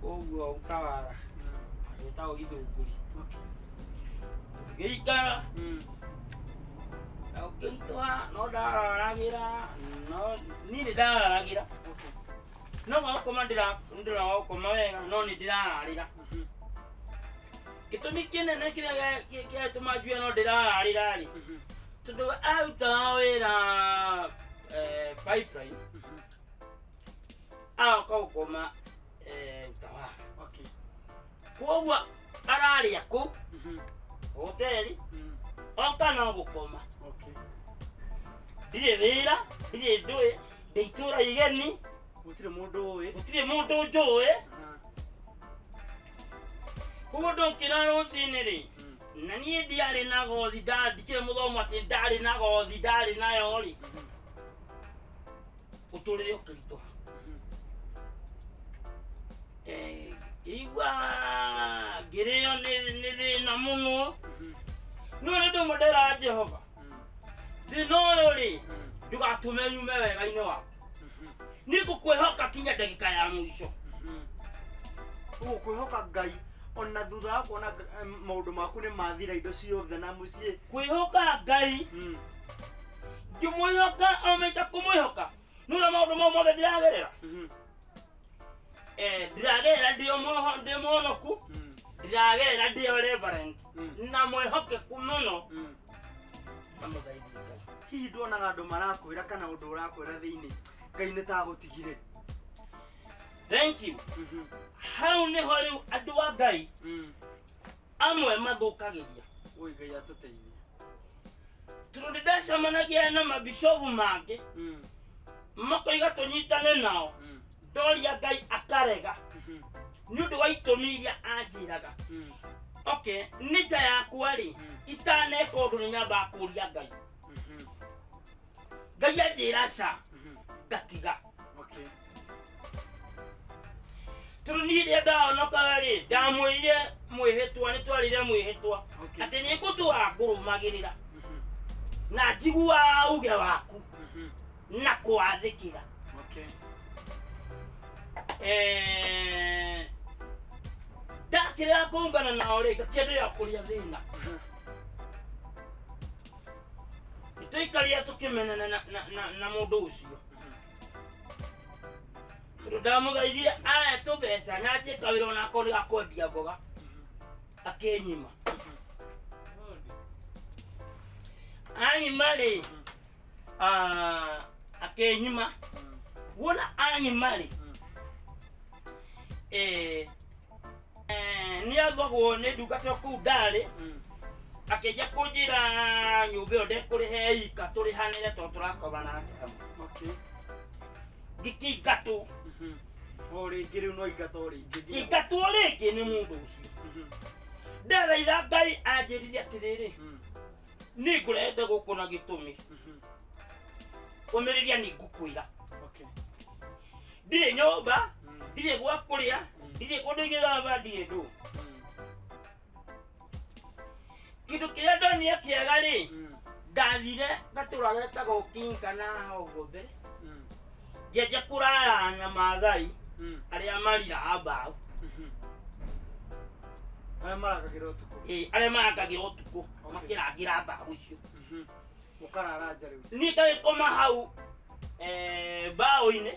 Koguo ukawara. Utao ithunguri. Geikara. Ukitwa no dararagira no ni ndararagira. No gukoma ndira gukoma wega no ni ndirararira. Gitumi kinene kiria gituma njue no ndirararira ri. Tondu auta wira pipeline. Gukoma utawara. Okay. Koguo araria ku. Hoteli. Oka no gukoma. Okay. Ndire wira, ndire ndui, ndeitura igeni. Gutire mundu uwi. Gutire mundu njui. Koguo ndokira rucini ri. Na nie ndiari na gothi ndikire muthomo ati ndari na gothi ndari nayo ri. Uturire ukirituha. Igwa girio ni na muno. No ni ndo modera Jehova. Thino ri ndugatume nyume wega ine waku. Ni gukwehoka kinya ndagika ya mwisho. Gukwehoka Ngai ona thutha wa kuona maundu maku ni mathira indo ciothe na mucii. Kwihoka Ngai. Ngimwihoka ometa kumwihoka. Nura maundu mothe ndiragerera. Ndiragerera ndio monoku. Ndiragerera ndio reverend. Na mwihoke kumuno. Na muthaithie Ngai. Hihi ndona andu marakwira kana undu urakwira thiini Ngai ni ta gutigire. Thank you. Hau ni hori andu wa Ngai. Amwe mathukagiria. Oi Ngai atuteithie. Tundi ndacamanagia na mabishofu mange. Makoiga tunyitane nao. Doria Ngai akarega. Ni undu wa itumi iria anjiraga. Okay, nita yakwa ri itaneka undu ni nyamba kuria Ngai. Ngai anjira ca ngatiga. Okay. Turunire ndaonoka ri ndamwirire mwihitwa ni twarire mwihitwa ati ni ngutua ngurumagirira na njigua uge waku na kwathikira. Okay. Ndakira kungana nao ri ngakienderea kuria thina. Ituikaria tukimenana na mundu ucio. Ndamugaithire aya tubeca na njika wira ona akori gakwendia mboga. Akenyima. Anyima ri akenyima. Wona anyima ri ni athogwo ni ndungata kuu ndari. Akeja kunjira nyumba yo ndekurihe ika turihanire to turakoma na andu. Okay. Gikigatu. Ori ngiri no igato ri. Igatu ri ni mundu ucio. Ndathaitha Ngai anjirire atiriri. Ni ngurete guku na gitumi. Umiriria ni ngukwira. Okay. Ndire nyumba, ndire gwa kuria, ndire kundu igithamba ndire ndu. Kindu kiria ndonia kiega ri ndathire ngatura getagwo kinga na hogo mbere. Ngeja kurara na Maathai aria marira mbao. Aria marakagira utuku. Aria marakagira utuku makirangira mbao icio. Mukarara nja riu. Ni ngagikoma hau mbao-ini.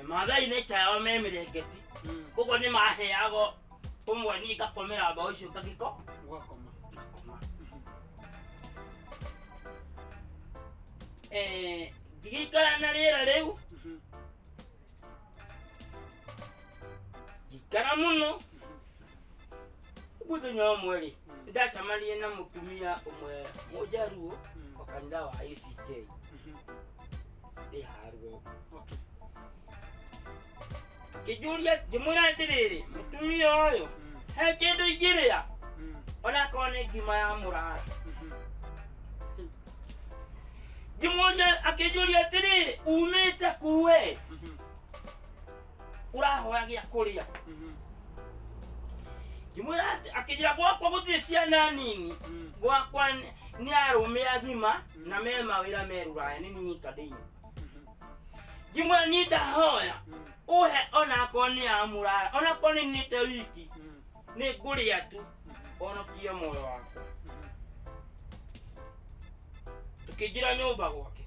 Maathai ni chao me mirengeti. Koguo ni maheago umwe ni ngakomera mbao icio ngagiko. Gwakoma. Ngigikara na rĩera rĩu. Ngikara muno. Mũthenya ũmwe rĩ ndacemanirie na mũtumia ũmwe mũjaruo wa kanitha wa ACK. Haruo. Okay. Akĩnjũria ngĩmwĩra atĩrĩrĩ mũtumia ũyũ he kĩndũ ingĩrĩa ona korwo nĩ ngima ya mũrara. Ngĩmũria akĩnjũria atĩrĩrĩ umĩte kuwe urahoya gĩa kũrĩa. Ngĩmwĩra akĩnjĩra gwakwa gũtirĩ ciana nini. Gwakwa nĩ arũme agima na me mawĩra me Rũraya nĩ nyika ndĩnyũ. Jimwe ni ndahoya uhe ona koni amurara ona koni nite wiki ni nguria tu ono kia moyo wako tukijira nyumba gwake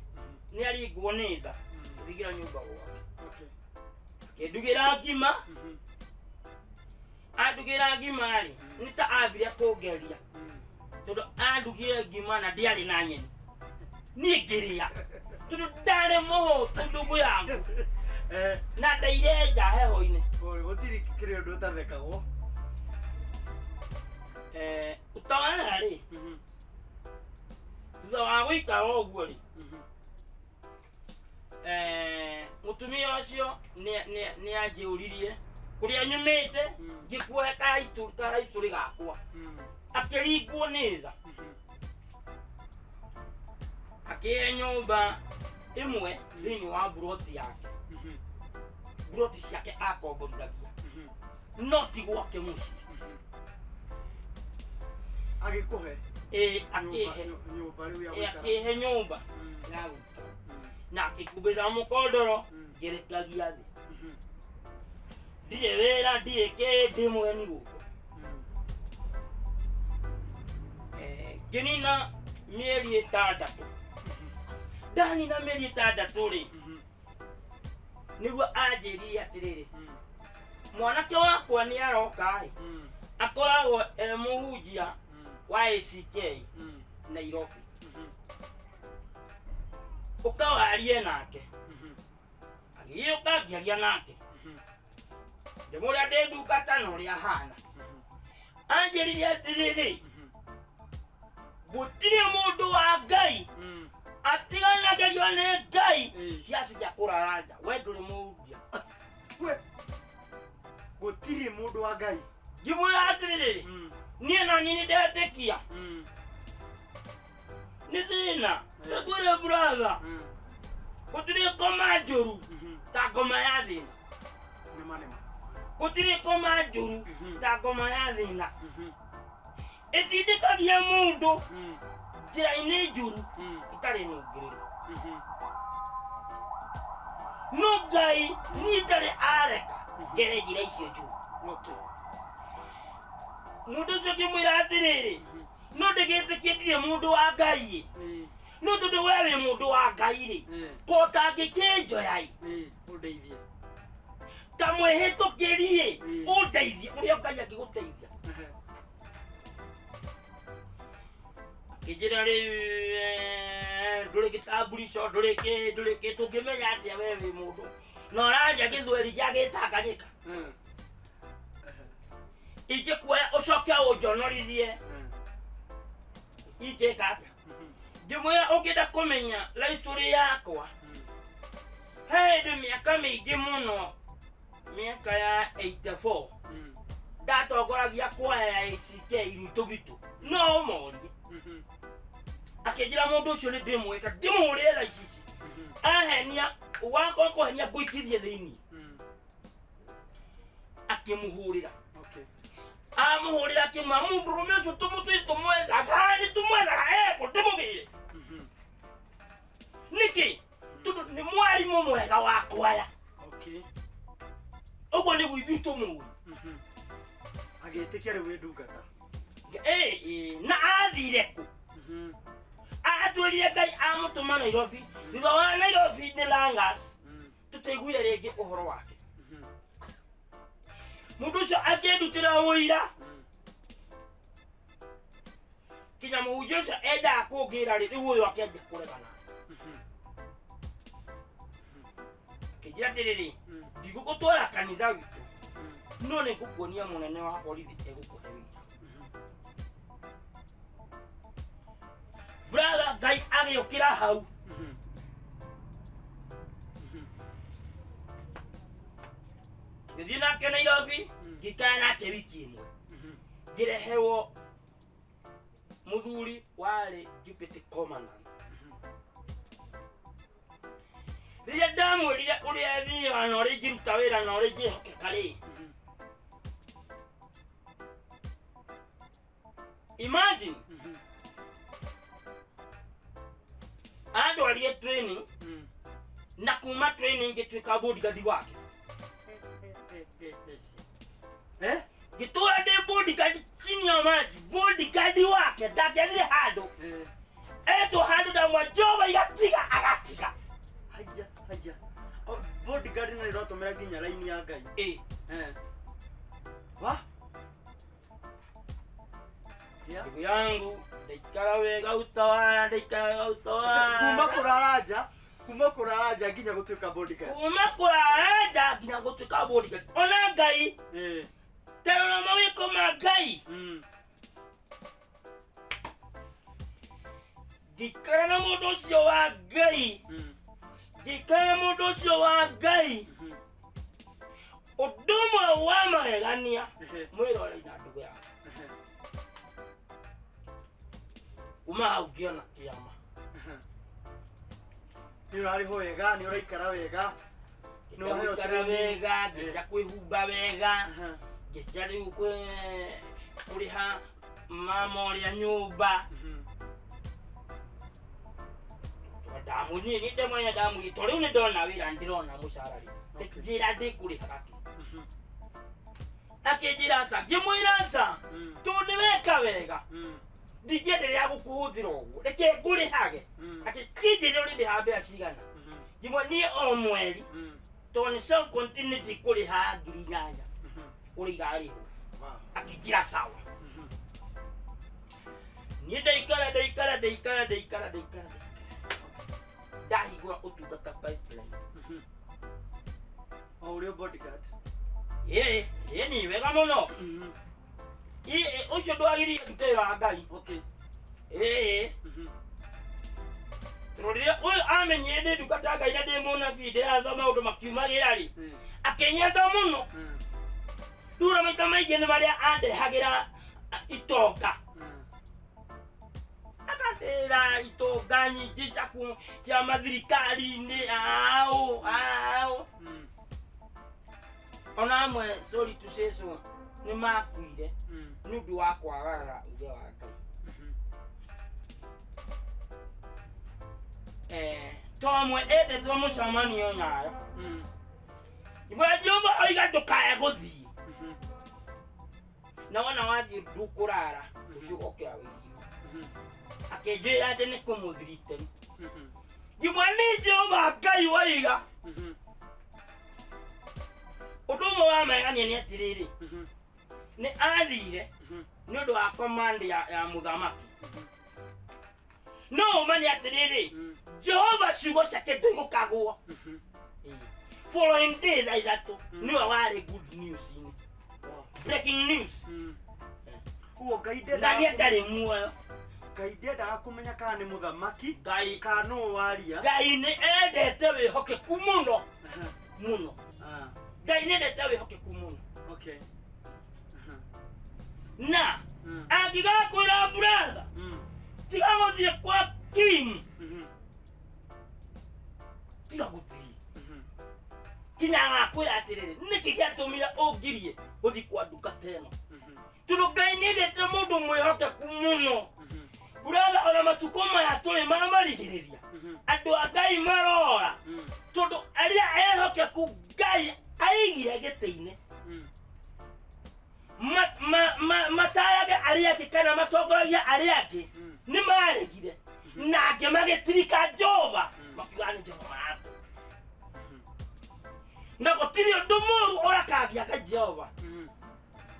ni ari nguonitha tukigira nyumba gwake kedugira ngima adugira ngima ari nita abire kugeria todo adugira ngima na ndiari na nyeni ni ngiria todo ndare moho tundugu yangu na ndaireja heho-ine gutiri kirio ndutathekagwo utawana ri thutha wa guikara ũguo ri mutumia ũcio nĩ anjĩũririe kũrĩa nyumĩte ngĩkuohe karaicũrĩ gakwa akĩringwo nĩ tha akĩhe nyũmba ĩmwe thĩinĩ wa buroti yake buroti ciake akomborithagia no ti gwake mũciĩ agĩkũhe akĩhe nyũmba ya gũikara na akĩkumbĩra mũkondoro ngĩrĩkagia thĩ ndirĩ wĩra ndirĩ kĩndĩ mweni gũkũ ngĩnina mĩeri 6 ndanina mĩeri 6 rĩ nĩguo anjĩrire atĩrĩrĩ mwanake wakwa nĩ aroka akoragwo mũhunjia wa ACK Nairobi ukawarie nake agĩũka ngĩaria nake ndĩmũrĩa ndĩ ndungata na ũrĩa hana anjĩrire atĩrĩrĩ gũtirĩ mũndũ wa Ngai atiganagĩrio nĩ Ngai kiasi gĩa kũrara nja we ndũrĩ mũhunjia gũtirĩ mũndũ wa Ngai ngĩmwĩra atĩrĩrĩ niĩ nani nĩ ndetĩkia nĩ thĩna ngwĩre brother gũtirĩ ngoma njũru ta ngoma ya thĩna gũtirĩ ngoma njũru ta ngoma ya thĩna ĩtindĩkagia mũndũ njĩra-inĩ njũru itarĩ nũngĩrĩru no Ngai niĩ ndarĩ areka ngere njĩra icio njũru mũndũ ũcio ngĩmwĩra atĩrĩrĩ no ndĩgĩtĩkie ndirĩ mũndũ wa Ngai no tondũ we wĩ mũndũ wa Ngai rĩ kota ngĩkĩnjoya ũndeithie ta mwĩhĩtũkĩrie ũndeithie ũrĩa Ngai angĩgũteithia akĩnjĩra rĩu ndũrĩ gĩtambulisho ndũrĩ kĩ tũngĩmenya atĩa we wĩ mũndũ na ũraria gĩthweri gĩa Gĩtanganyika ingĩkuoya ũcoke ũnjonorithie ingĩka atĩa ngĩmwĩra ũngĩenda kũmenya laicũrĩ yakwa he hĩndĩ mĩaka mĩingĩ mũno mĩaka ya 84 ndatongoragia kwaya ya ACK Iritũ no ũmorie akĩnjĩra mũndũ ũcio nĩ ndĩmwĩka ndĩmũhũrĩre laici ici ahenia wakorwo kũhenia ngũikithie thĩinĩ akĩmũhũrĩra amũhũrĩra akĩmwĩra mũndũrũme ũcio tũmũtũi tũmwethaga nĩ tũmwethaga eko ndĩmũgĩre nĩkĩ tondũ nĩ mwarimũ mwega wa kwaya ũguo nĩguo ithuĩ tũmũĩ agĩtĩkia rĩu wĩ ndungata na athire kũ atwĩrire Ngai amũtũma Nairobi thutha wa Nairobi nĩ Langas tũtaiguire rĩngĩ ũhoro wake mũndũ ũcio akĩndutĩra ũira kinya mũhunjia ũcio endaga kũngĩra rĩ rĩu ũyũ akĩanjia kũregana akĩnjĩra atĩrĩrĩ ndigũgũtwara kanitha witũ no nĩ ngũkuonia mũnene wa borithi egũkũhe wĩra brother Ngai agĩũkĩra hau ngĩthiĩ nake Nairobi ngĩikara nake wiki ĩmwe ngĩreherwo mũthuri warĩ deputy commandant rĩrĩa ndamwĩrire ũrĩa thiaga na ũrĩa ingĩruta wĩra na ũrĩa ingĩhokeka rĩ imagine andwarie training na kuma training gituika bodyguard wake gituwa de bodyguard chini ya maji bodyguard wake ndakende hado eto hado da mwajoba yatiga agatiga haja bodyguard na ndo tomera ginya line ya Ngai wa ndugu yangu ndaikara wega utawala kuma kuraraja ginya gutuika bodyguard ginya gutuika bodyguard ona Ngai terora mawiko ma Ngai gikara na mundu ucio wa Ngai gikara mundu ucio wa Ngai udumwe wa magegania mwirore na ndugu yako uma haugiona kiama ni urari hoega ni uraikara wega no uraikara wega gija kwihumba wega gija riu kuriha mamoria nyumba damu ni ndemanya damu itore ni ndona wira ndirona musharari njira ndikuriha akijira sa gimwirasa tuneweka wega digende ya gukuhuthira ugu reke ngurihage ati kijire uri ndihambe acigana gimwe ni o mweri toni self continuity kuriha ngirinyanya uri gari akijira sawa ni daikara dahigwa utugata pipeline audio bodyguard ni wega muno ucio ndwagiririe gutera Ngai turorire uyu amenye ndi ndukata Ngai na ndi mona video ya thoma undu makiumagira ri akenyenda muno dura maita maige ni maria andehagira itonga akatera itonga nyingi cia mathirikari-ini ao ona amwe sorry to say so ni makuire ni undu wa kwagara uge wa Ngai tomwe ende mucamanio nayo ibwa jomba oiga ndukaya guthii na wana wathii ndukurara ucio kia wiri akenjira ati ni kumuthirite ibwa ni jomba Ngai waiga udumwe wa megania ni atiriri ni athire ni undu wa command ya muthamaki no mani atiriri Jehova ciugo ciake ndimukagwo following day like that ni wari good news ini breaking news uo Ngai ndani ndari muoyo Ngai ndenda kumenya kana ni muthamaki Ngai kana no waria Ngai ni endete wihokeku muno muno Ngai ni endete wihokeku muno okay na agiga kwira brother tiga guthie kwa king tiga guthie kinya ngakwira atiriri niki giatumira ungirie uthi kwa nduka teno tundu Ngai ni endete mundu mwihokeku muno brother ona matuko maya tuli marigiriria andu a Ngai marora tundu aria ehokeku Ngai aigire gitiine matayage ariake kana matongoragia ariake ni maregire nake magitirika Jehova makigani Jehova maratu na gutiri undu muru urakagia ka Jehova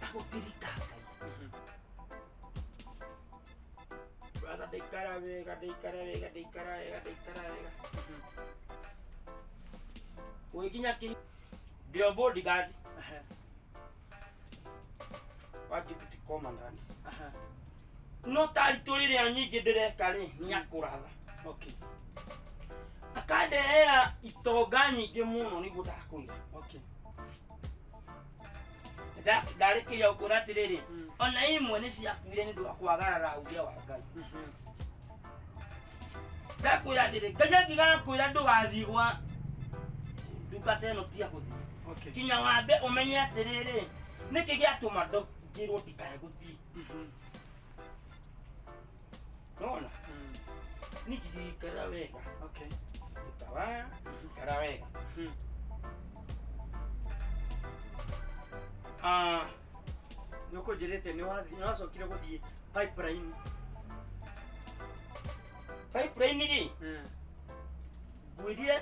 tagutirika brother deikara wega weginya ki dio bodyguard wajibuti commandant no taritorire anyingi ndireka ri nyakuratha okay akandehera itonga nyingi muno niguo ndakuira okay ndarikiria ukuratiriri ona imwe ni ciakuire ni ndu wa kwagarara uge wa Ngai ndakwira atiri Ngai ngigakwira ndugathigwa ndukate no tia kuthi okay kinya wambe umenye atiriri niki giatuma ndogirwo ndikae guthi nona niki gikara wega okay utawa karawega nuko jirete ni wacokire guthie pipeline ri gwirie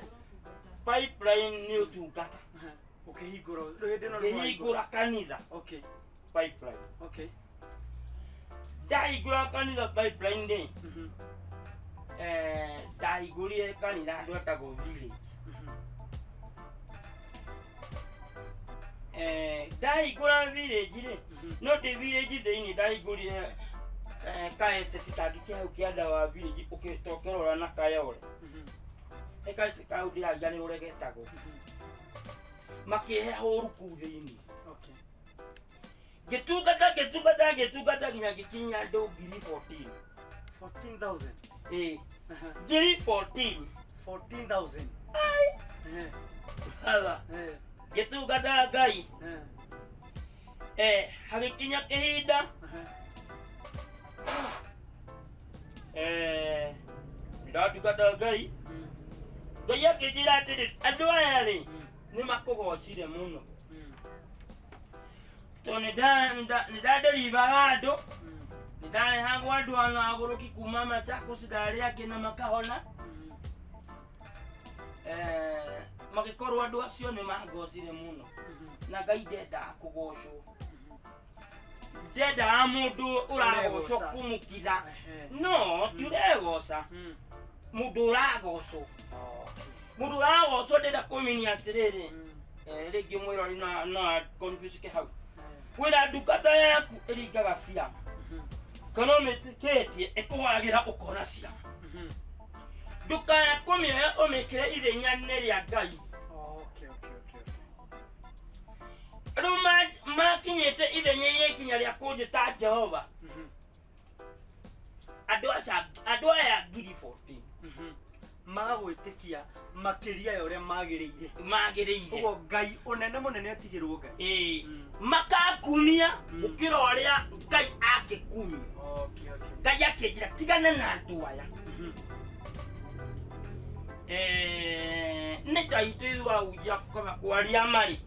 pipeline ni utungata ukihingura kanitha pipeline ndahingura kanitha pipeline ri ndahingurire kanitha andu etagwo village ndahingura village ri no ndi village thiini ndahingurire ka estate kangi kia hau kia ndawa village ukitokerora na kayore eka estate kau ndiragia ni uregetagwo makihe horu kuu thiini getungata nginya gikinya andu ngiri 14,000 ngiri 14,000 ai hala getungata ngai hagikinya kihinda ndatungata ngai ngai akinjira atiri andu aya ri ni makugocire muno to nidaderivaga andu nidarehagwo andu ana aguruki kuma Machakos ndari akina makahona magikorwo andu acio ni magocire muno na ngai ndendaga kugocwo ndendaga mundu uragocwo kumukitha no tiuregoca mundu uragocwo mundu uragocwo ndenda kuminia atiriri ringi mwirori na confuse hau wira ndungata yaku iringaga ciama kana umitikitie ikuwagira ukora ciama ndukaya kumioya umikire ithenya-inĩ ria ngai riu makinyite ithenya-inĩ ikinya ria kunjita Jehova andu aya ngiri 14 magwitikia makiria ya uria magiriire ugo ngai unene munene atigirwo ngai makakumia ukira uria ngai akikumia ngai akinjira tigana na andu aya ni ngai wa ujia kwaria mari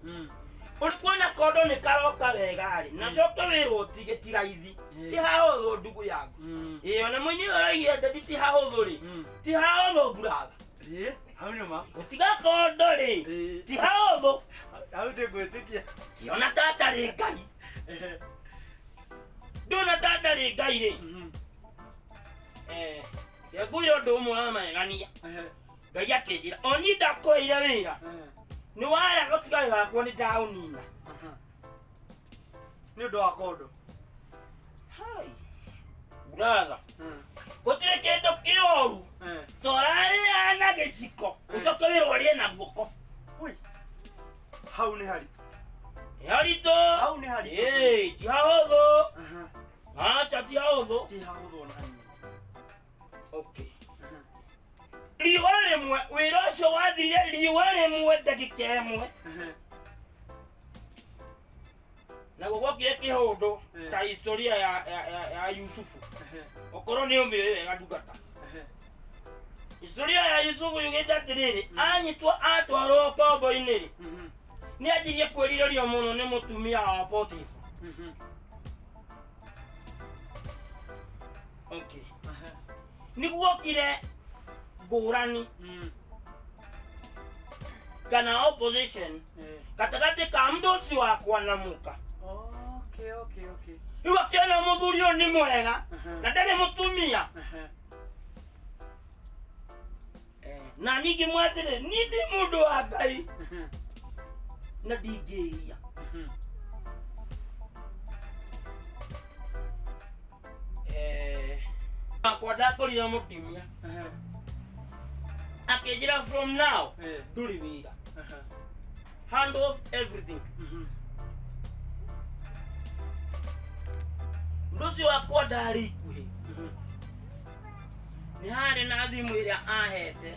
ulikuona kondo ni karoka wega ri na coke wirwo tigitiga ithi ti hahuthu ndugu yangu ona mwenyewe aragia ndati hahuthu ri ti hahuthu brother hau ni ma utiga kondo ri ti hahuthu hau ndi gwitikia yona tata ri ngai ndona tata ri ngai ri yaguyo ndu umwe magania ngai akinjira oni ndakwira wira ni waya gotiga gakwo ni downina ni ndo akondo hai brother gotire kendo kioru torari ana giciko ucoke wirwo rie na guoko ui hau ni harito hau ni harito ti hahuthu acha ti hahuthu nani okay riwa rimwe wira ucio wathire riwa rimwe ndagika imwe na gugokire kihundu ta historia ya Yusufu okorwo ni umire wega ndungata historia ya Yusufu yugite atiriri anyitwo atwarwo kombo-ini ri ni anjirie kwiririo muno ni mutumia wa Potifa okay niguokire ngurani kana opposition katagati ka mndu ucio wakwa na muka riu akiona muthuri uyu ni mwega na ndari mutumia na ningi mwatire ni ndi mundu wa ngai na ndingiria akwa ndakorire mutumia akinjira from now nduri wira hand off everything nducio wakwa ndari ikuhi ni hari na thimu iria ahete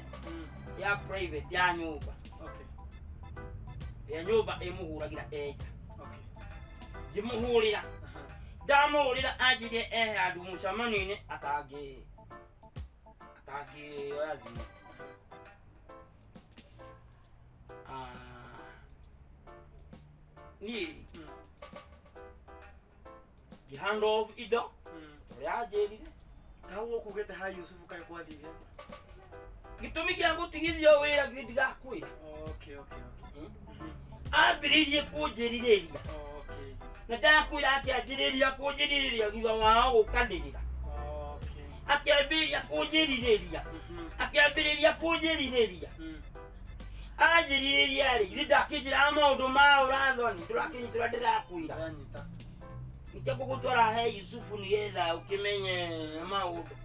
ya private ya nyumba ya nyumba imuhuragira eja jimuhurira ndamuhurira anjirie handu mucamani-ini atangi oya thimu ni hand of ido ya jerire kawo kugete ha Yusufu kai kwa thige gitumi kya gutigithio wira gidigakwira okay abiririe kujiriria na ndakwira ati ajiriria kujiriria giga wao gukanirira akiambiriria kujiriria akiambiriria kujiriria ajiriria ri ndakijira maundu ma urathoni turakinyitira ndirakwira anyita nikyo gugutwara he Yusufu nigetha ukimenye maundu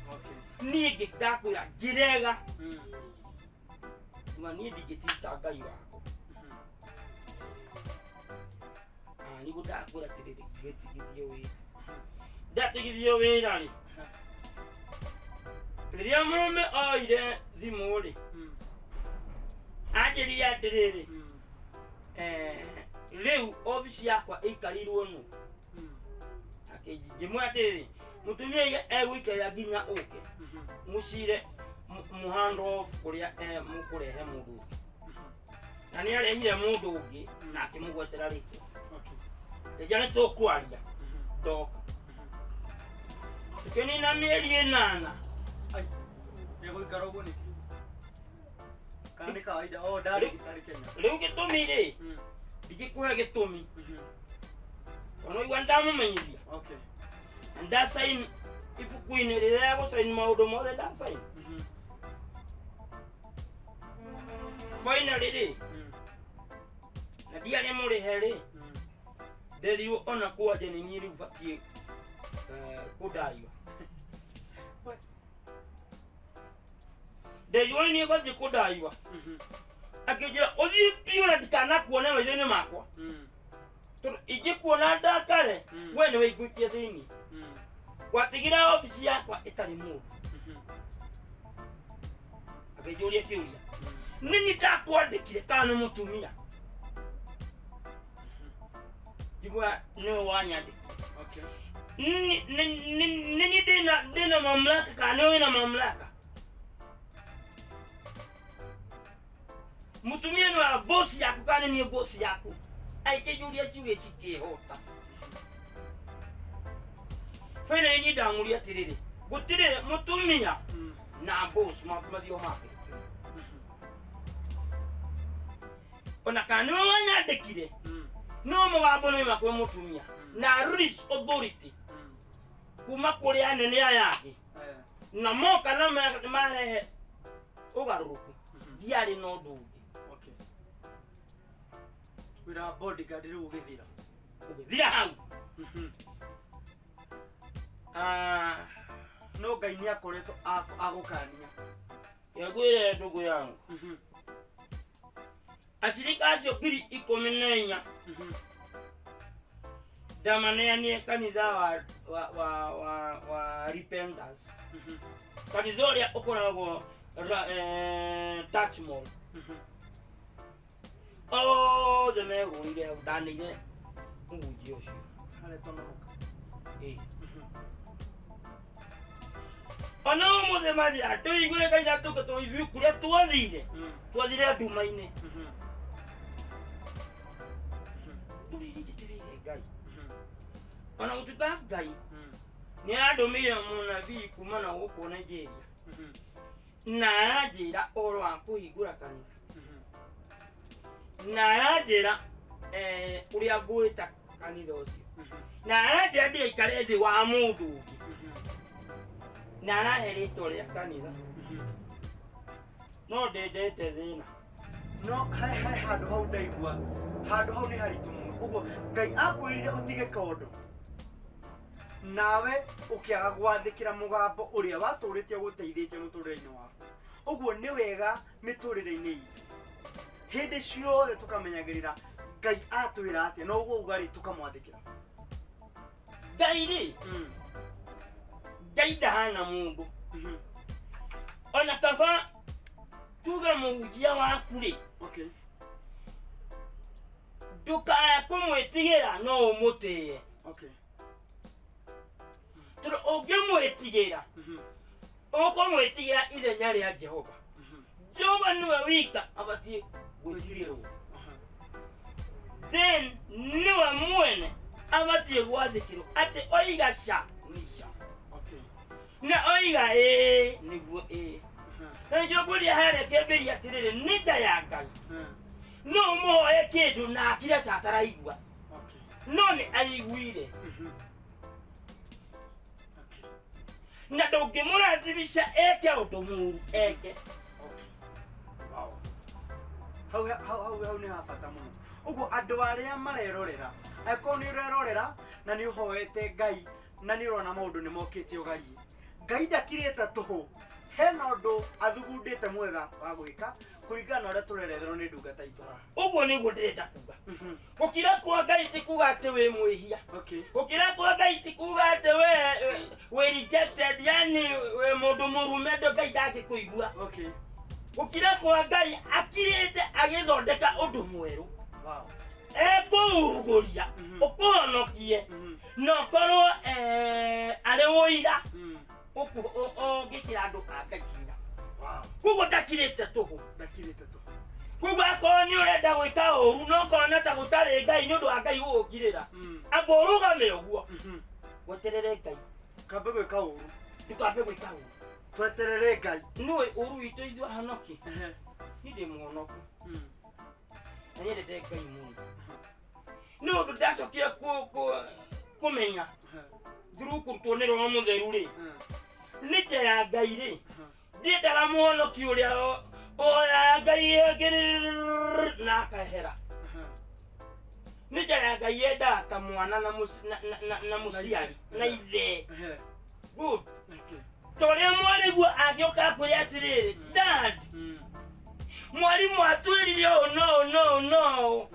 niĩ ngĩtakwĩra ngĩrega na niĩ ndingĩtita Ngai wako nĩguo ndakwĩra atĩrĩrĩ ngĩtigithio wĩra ndatigithio wĩra rĩ rĩrĩa mũrũme oire thimũ rĩ anjĩrire atĩrĩrĩ rĩu obici yakwa ĩikarirwo nũ ngĩmwĩra atĩrĩrĩ mũtumia egũikara nginya ũke mũcire mũhando kũrĩa mũkũrehe mũndũ ũngĩ na nĩ arehire mũndũ ũngĩ na akĩmũgwetera rĩtwa rĩnja nĩ tũkwaria ndoka tũkĩnina mĩeri 8 egũikara ũguo nĩ kana nĩ kawaida ndarĩ Kenya rĩu gĩtũmi rĩ ndingĩkũhe gĩtũmi ona igua ndamũmenyithia ndasaini ibuku-inĩ rĩrĩa gũsaini maũndũ mothe ndasaini finally rĩ na ndiarĩ mũrĩhe rĩ nderirwo ona kwanja nĩ niĩ rĩu batiĩ kũndaiwa nderirwo nĩ niĩ batiĩ kũndaiwa akĩnjĩra ũthiĩ biũ na ndikanakuone maitho-inĩ makwa tondũ ingĩkuona ndakare we nĩ wĩiguĩtie thĩinĩ watigĩra obici yakwa ĩtarĩ mũndũ akĩnjũria kĩũria nĩ ndakwandĩkire kana nĩ mũtumia njiguaga nĩwe wanyandĩkire nĩ ndĩna mamlaka kana nĩwe wĩna mamlaka mũtumia nĩ wa bosi yaku kana niĩ bosi yaku aikĩnjũria ciuria cikĩhota finally niĩ ndamũria atĩrĩrĩ gũtirĩ mũtumia na boss mathio make ona kana nĩwe wanyandĩkire no mũgambo nĩ makwe mũtumia na rules authority kuma kũrĩ anene aya angĩ na moka na marehe ũgarũrũku ndiarĩ na ũndũ ũngĩ wĩra bodyguard rĩu ũgĩthira hau no Ngai nĩ akoretwo agũkania yagwĩre ndugu yangu ashirika acio 14 ndamaneanie kanitha wa repentance kanitha ũrĩa ũkoragwo Touch Mall othe megũrire ndanĩire mũhunjia ũcio harĩa tononoka ona ũmũthĩ mathira tũigũre kanitha tũke tũithuĩ kũrĩa twathire nduma-inĩ tũririgĩtĩrĩire Ngai ona gũtuĩka Ngai nĩ arandũmĩire mũnabii kuma na gũkũ Nigeria na aranjĩra ũhoro wa kũhingũra kanitha na aranjĩra ũrĩa ngwĩta kanitha ũcio na aranjĩra ndĩgaikare thĩ wa mũndũ ũngĩ na arahe rĩtwa rĩa kanitha no ndendete thĩna no he handũ hau ndaigua handũ hau nĩ haritũ mũno ũguo Ngai akwĩrire ũtige kaũndũ nawe ũkĩaga gwathĩkĩra mũgambo ũrĩa watũrĩte gũteithĩtie mũtũrĩre-inĩ waku ũguo nĩ wega mĩtũrĩre-inĩ itũ hĩndĩ ciothe tũkamenyagĩrĩra Ngai atwĩra atĩa no ũguo ugarĩ tũkamwathĩkĩra Ngai rĩ Ngai ndahana mũndũ ona kaba tuge mũhunjia waku rĩ ndũkaya kũmwĩtigĩra no ũmũtĩe tondũ ũngĩmwĩtigĩra ũkũmwĩtigĩra ithenya rĩa Jehova Jehova nĩwe wika abatiĩ gwĩtigĩrwo then niwe mwene abatie gwathikiro ati oiga sha nisha. Okay. Na oiga niguo na jokuria hare keberia tirire nita ya Ngai no moe kindu na akira tataraigua. Okay. No ni aiguire. Okay. Na ndungimuracibisha eke undu muru eke. Okay. Wow. Hau ni hafata muno. Uguo andu aria marerorera ako ni urerorera na ni uhoete Ngai na ni urona maundu ni mokite ugarie Ngai ndakirite tuhu hena undu athugundite mwega wa gwika kuringana na uria turerererwo ni ndungata itu haha. Uguo niguo ndirenda kuga. Gukira kwa Ngai ti kuga ati we mwihia. Okay. Gukira kwa Ngai ti kuga ati we rejected, yani we mundu murume ndo Ngai ndangikuigua. Okay. Gukira kwa Ngai akirite agithondeka undu mweru. Wow. Ekuruguria ukuhonokie no korwo ari woira gikira andu akakinya. Wow. Kuguo ndakirite tuhu. Ndakirite tuhu. Kuguo akorwo ni urenda gwika uru no kona ta gutari Ngai ni undu wa Ngai ugukirira abo urugame uguo weterere Ngai kambe gwika uru ndukambe gwika uru tweterere Ngai niwe uru itu ithwa hanoki ni ndi muhonoku na nyendete Ngai muno ni undu ndacokire kumenya through kurutwo mutheru ri ni nja ya Ngai ri ndiendaga muhonoki uria Ngai egirira na akahera. Ni nja ya Ngai yendaga ta mwana na muciari na ithe. Good. Okay. Toria mwariguo agioka kuri atiriri dad mwarimu atwirire no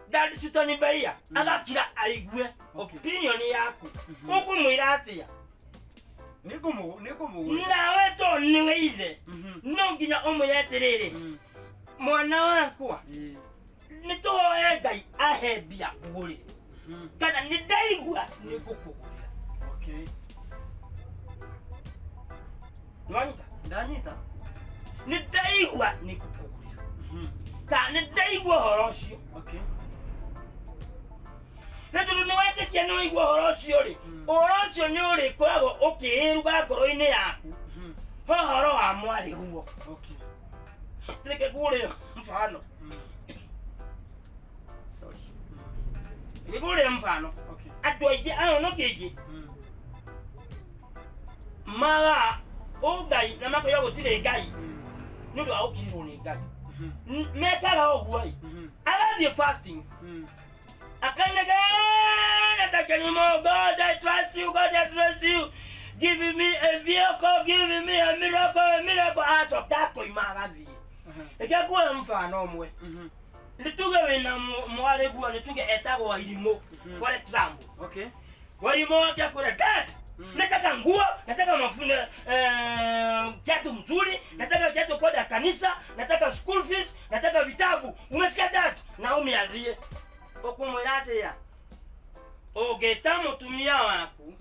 dad sitoni baia agakira aigue opinion yaku ukumwira atia niko nawe to niwe ithe no nginya umwetiriri mwana wakwa nituhoe Ngai ahembia nguri kana ni ndaigua ni gukugurira. Okay. Nwanyita ndanyita ni ndaigua ni gukugurira kana ni ndaigua horo ucio. Okay. Na tundu ni wetikia ni waigua horo ucio ri horo ucio ni uri koragwo ukiiruga ngoro-ini yaku horo wa mwari guo. Okay. Reke ngurire mfano. Sorry. Ngurire mfano. Okay. Andu aingi ahonoki maga Ngai na makoya gutire Ngai ni undu wa gukirwo ni Ngai mekaga uguo agathie fasting akanegana takanimo God I trust you, God I trust you, give me a vehicle, give me a miracle acoka koima agathie. Reke nguoye mfano umwe nituge wina mwari guo nituge etagwo Irimo for example. Okay. Walimo akakura dad nataka nguo, nataka mafuna kiatu mzuri, nataka kiatu kwa kanisa, nataka school fees, nataka vitabu. Umesikia dad? Na umiazie. Okumwirate ya. Ogeta mutumia waku.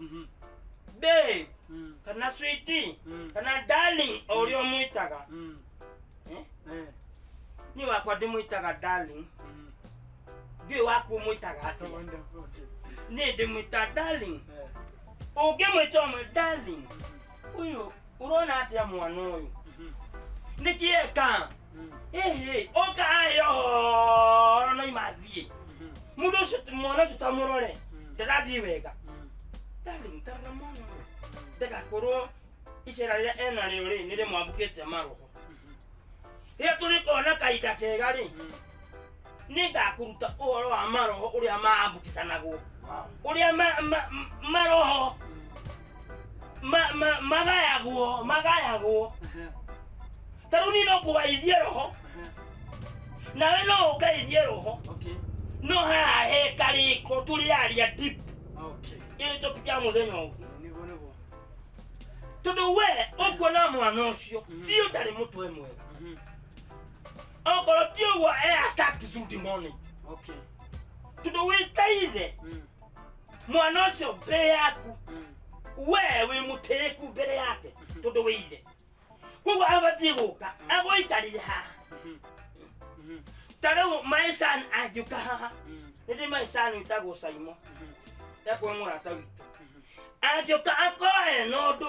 Babe, kana sweetie, kana darling olio muitaga. Ni wakwa ndimuitaga darling. Ndio waku muitaga ati. Ni ndimuita darling. Ukimwita mwe darling uyu urona atia mwana uyu nikieka oka ayo no imathie mundu mwana tutamurore ndarathie wega darling tarra mwana ndega korwo icera ria ena rio ri nire mwambukite maroho ria turikona kaida kega ri ningakuruta uhoro wa maroho uria maambukisanaguo uria maroho magayagwo taruni no kuwaithie roho nawe no ukaithie roho. Okay. No hahe kariko turiaria deep. Okay. Ili topikia muthenya ugu nibo tundu we ukuona mwana ucio fiu ndari mutwe mwega okoro tiugo attacked through the morning. Okay. Tundu we taithe mwana ucio mbere yaku wewe muteku mbere yake tundu withe kugo abatie guka agoikarire ha tarau maisan ajuka haha nidi maisan itago saimo yako murata witu ajuka akoe nodo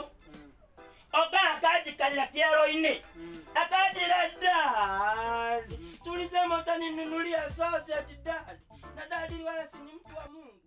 oka akajikalia kiero ine akajira dad tulisema utaninunulia sausage dad na dadi wewe si ni mtu wa Mungu.